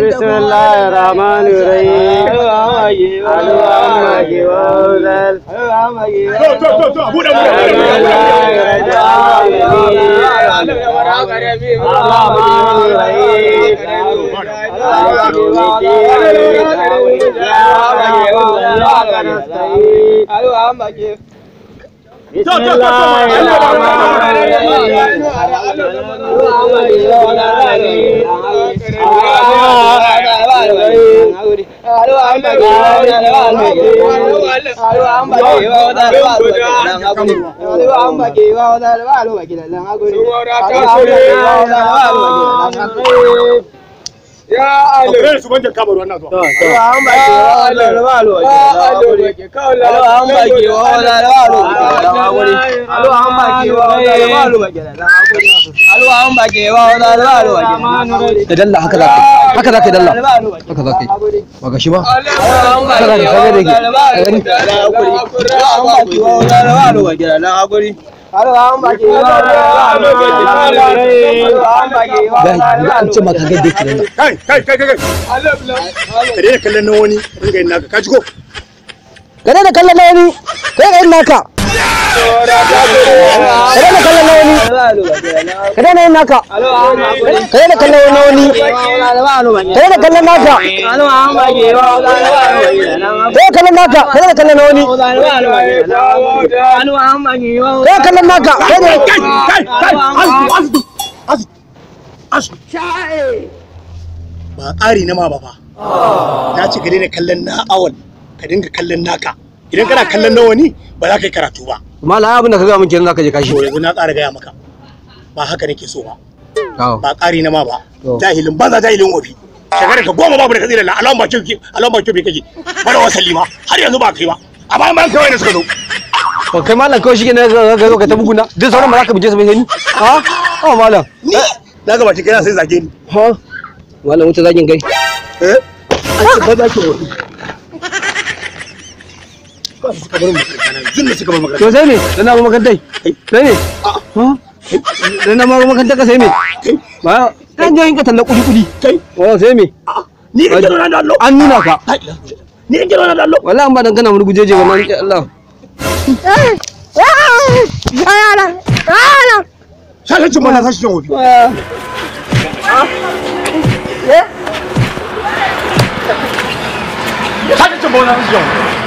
بسم الله الرحمن الرحيم بسم الله يا أهل سبحان الكبر والناس تدلع هكذا تدلع هكذا ما قشي ما ba ƙari na ma ba fa na ci gare ne kallon na awal ka dinga kallon naka idan kana kallon na wani ba za ka yi karatu ba mallam abin da ka ga mun kenan zaka je kashi yanzu na ƙara gaya maka ba haka nake so ba ba ƙari na ma ba jahilin banza jahilin wofi shekarar ka goma babu da katsira la alawan bakin bai kake bara wasali ma har yanzu ba kai ba a bayan kai wani suka zo to kai mallam kawai shike ne ga ka ta buguna duk sauran ba za ka buje su ba ni ha oh mallam ni na ga bakin kai sai zage ni ha mallam wuce zagin kai an ce ba za ki wofi suka bar makaranta zunna suka bar makaranta to sai me dan na makarantai sai me dan na makarantai ka sai me ba kan je ka talla kudi kai oh sai me ni ka jira da Allah an nuna ka ni ka jira da Allah wallahi an ba dan kana mun gujeje ba man Allah shashin mana sashin wofi shashin mana sashin wofi